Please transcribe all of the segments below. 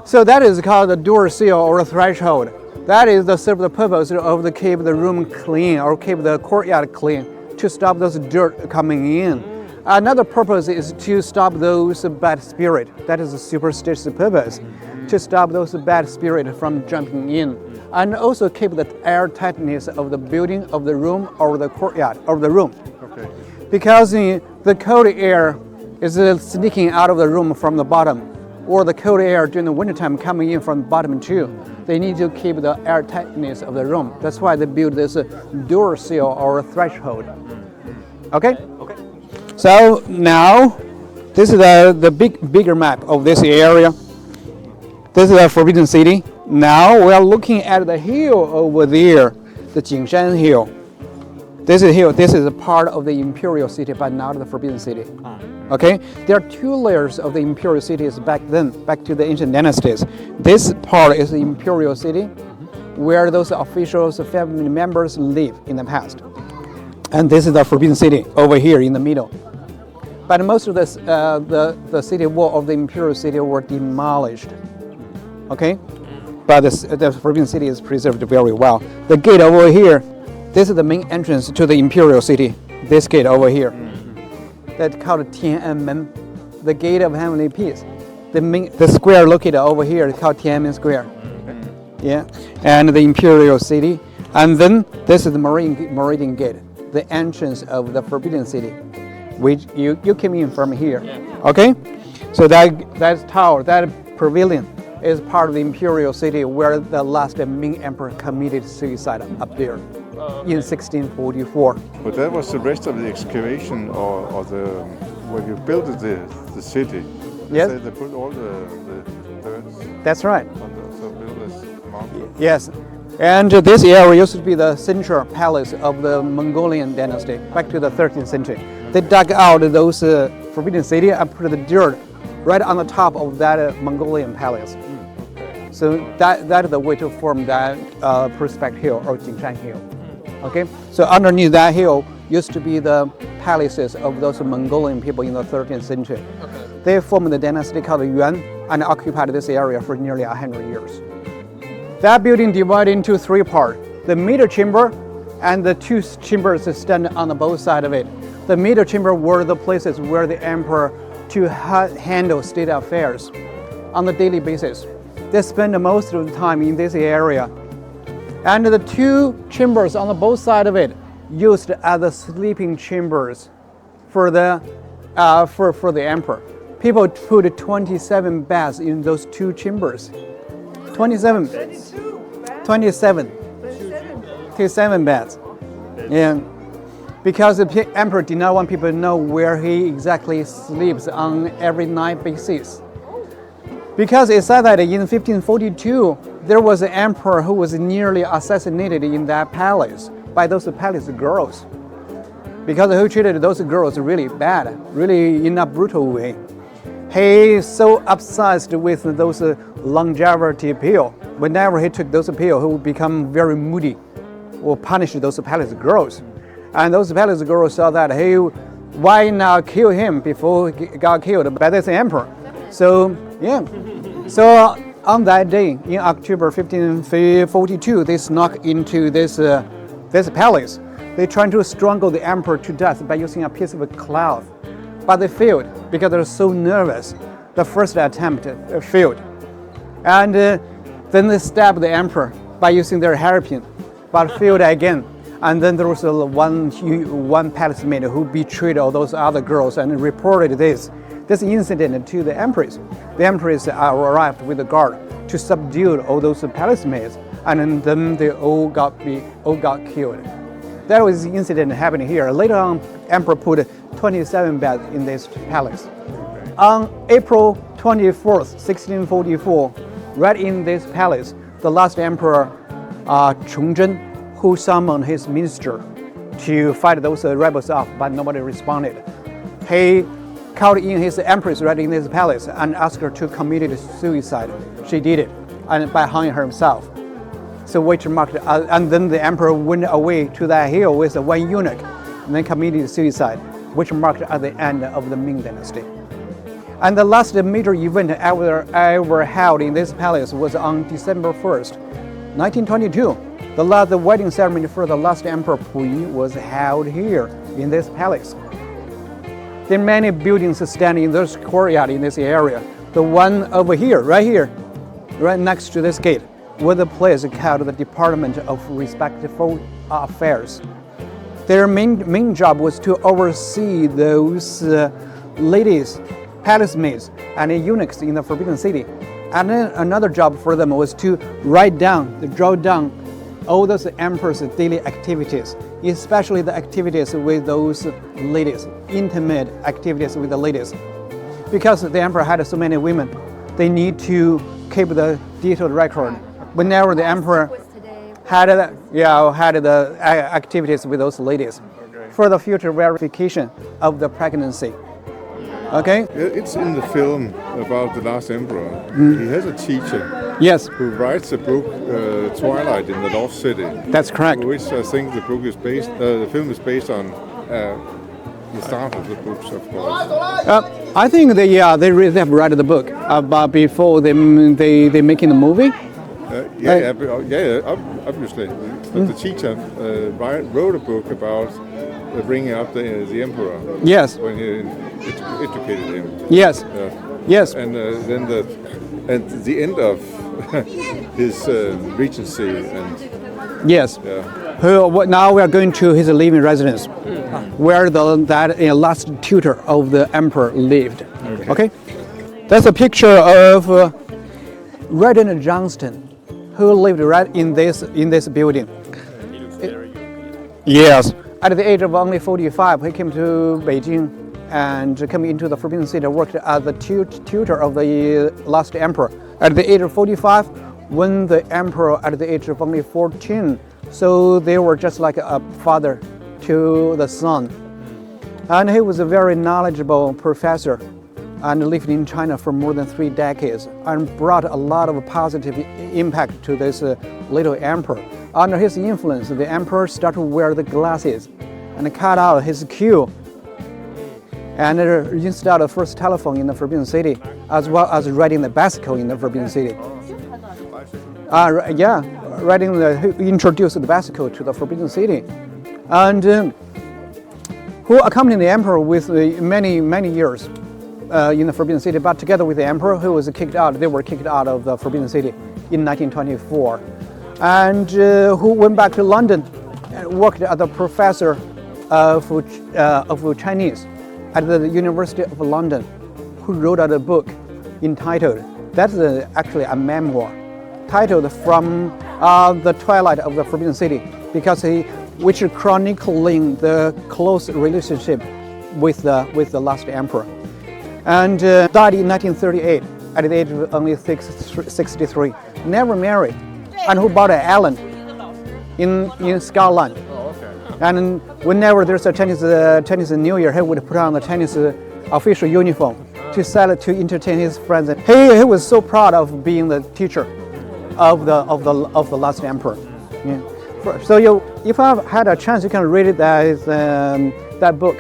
So that is called the doorsill or threshold. That is the serve the purpose of the keep the room clean or keep the courtyard clean to stop those dirt coming in. Another purpose is to stop those bad spirit. That is a superstitious purpose, to stop those bad spirit from jumping in, and also keep the airtightness of the building, of the room, or the courtyard, of the room. Okay. Because the cold air is sneaking out of the room from the bottom, or the cold air during the wintertime coming in from the bottom too. They need to keep the airtightness of the room. That's why they build this door sill or threshold. Okay? Okay. So now, this is the bigger map of this area. This is the Forbidden City. Now we are looking at the hill over there, the Jingshan Hill. This is hill. This is a part of the imperial city, but not the Forbidden City. Okay, there are two layers of the imperial cities back then, back to the ancient dynasties. This part is the imperial city, where those officials, family members live in the past. And this is the Forbidden City over here in the middle. But most of this, the city wall of the imperial city were demolished. Okay, but the Forbidden City is preserved very well. The gate over here, this is the main entrance to the imperial city. This gate over here. That's called Tiananmen, the gate of heavenly peace. The square located over here is called Tiananmen Square. Yeah, and the imperial city. And then this is the Meridian Gate, the entrance of the Forbidden City, which you came in from here. Okay, so that tower, that pavilion is part of the imperial city where the last Ming emperor committed suicide up there in 1644. But that was the rest of the excavation or the where you built the city. Yes. They put all the dirt That's right. on so built this mountain. Yes. And this area used to be the central palace of the Mongolian dynasty back to the 13th century. They dug out those Forbidden City and put the dirt right on the top of that Mongolian palace. So that is the way to form that Prospect Hill or Jingshan Hill. Okay, so underneath that hill used to be the palaces of those Mongolian people in the 13th century. They formed the dynasty called Yuan and occupied this area for nearly 100 years. That building divided into three parts: the middle chamber and the two chambers stand on the both sides of it. The middle chamber were the places where the emperor to handle state affairs on a daily basis. They spend most of the time in this area. And the two chambers on the both sides of it used as the sleeping chambers for the emperor. People put 27 beds in those two chambers. 27 beds. Yeah. Because the emperor did not want people to know where he exactly sleeps on every night basis. Because it said that in 1542, there was an emperor who was nearly assassinated in that palace by those palace girls. Because he treated those girls really bad, really in a brutal way. He so obsessed with those longevity pill. Whenever he took those pills, he would become very moody or punish those palace girls. And those palace girls saw that, hey, why not kill him before he got killed by this emperor? So, yeah. So on that day, in October 1542, they snuck into this palace. They tried to strangle the emperor to death by using a piece of cloth. But they failed because they were so nervous. The first attempt failed. And then they stabbed the emperor by using their hairpin, but failed again. And then there was one palace maid who betrayed all those other girls and reported this incident to the empress. The empress arrived with the guard to subdue all those palace maids, and then they all got killed. That was the incident happening here. Later on, emperor put 27 beds in this palace. On April 24th, 1644, right in this palace, the last emperor, Chongzhen, who summoned his minister to fight those rebels off, but nobody responded. He called in his empress right in this palace and asked her to commit suicide. She did it, and by hanging herself. So which marked, and then the emperor went away to that hill with one eunuch, and then committed suicide, which marked at the end of the Ming dynasty. And the last major event ever held in this palace was on December 1st, 1922. The wedding ceremony for the last Emperor Puyi was held here in this palace. There are many buildings standing in this courtyard in this area. The one over here, right next to this gate, was the place called the Department of Respectful Affairs. Their main job was to oversee those ladies, palace maids, and eunuchs in the Forbidden City. And then another job for them was to draw down all those emperor's daily activities, especially the activities with those ladies, intimate activities with the ladies. Because the emperor had so many women, they need to keep the detailed record. Whenever the emperor had the activities with those ladies, for the future verification of the pregnancy. Okay? It's in the film about the last emperor. He has a teacher. Yes. Who writes a book, Twilight in the Lost City. That's correct. Which I think the book is based. The film is based on the start of the books, of course. I think they have read the book, but before they making the movie. Obviously. But the teacher wrote a book about bringing up the emperor. Yes. When he educated him. Yes. Yes. And then at the end of his regency and. Yes. Now we are going to his living residence, where that last tutor of the emperor lived. Okay. That's a picture of Regent Johnston, who lived right in this building. He looks very young. Yes. At the age of only 45, he came to Beijing and came into the Forbidden City, worked as the tutor of the last emperor. At the age of 45, when the emperor at the age of only 14, so they were just like a father to the son. And he was a very knowledgeable professor and lived in China for more than 3 decades and brought a lot of positive impact to this little emperor. Under his influence, the emperor started to wear the glasses and cut out his queue and installed the first telephone in the Forbidden City, as well as riding the bicycle in the Forbidden City. He introduced the bicycle to the Forbidden City, and who accompanied the emperor with many years in the Forbidden City. But together with the emperor, who was kicked out, they were kicked out of the Forbidden City in 1924, and who went back to London and worked as a professor of Chinese at the University of London, who wrote out a book entitled, that's actually a memoir, titled From the Twilight of the Forbidden City, because which chronicling the close relationship with the last emperor. And died in 1938 at the age of only 63, never married, and who bought an island in Scotland. And whenever there's a Chinese New Year, he would put on the Chinese official uniform to entertain his friends. He was so proud of being the teacher of the last emperor. Yeah. So if I had a chance, you can read that book,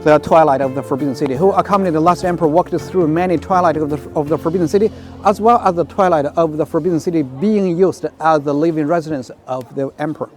The Twilight of the Forbidden City, who accompanied the last emperor, walked through many twilight of the Forbidden City, as well as the twilight of the Forbidden City being used as the living residence of the emperor.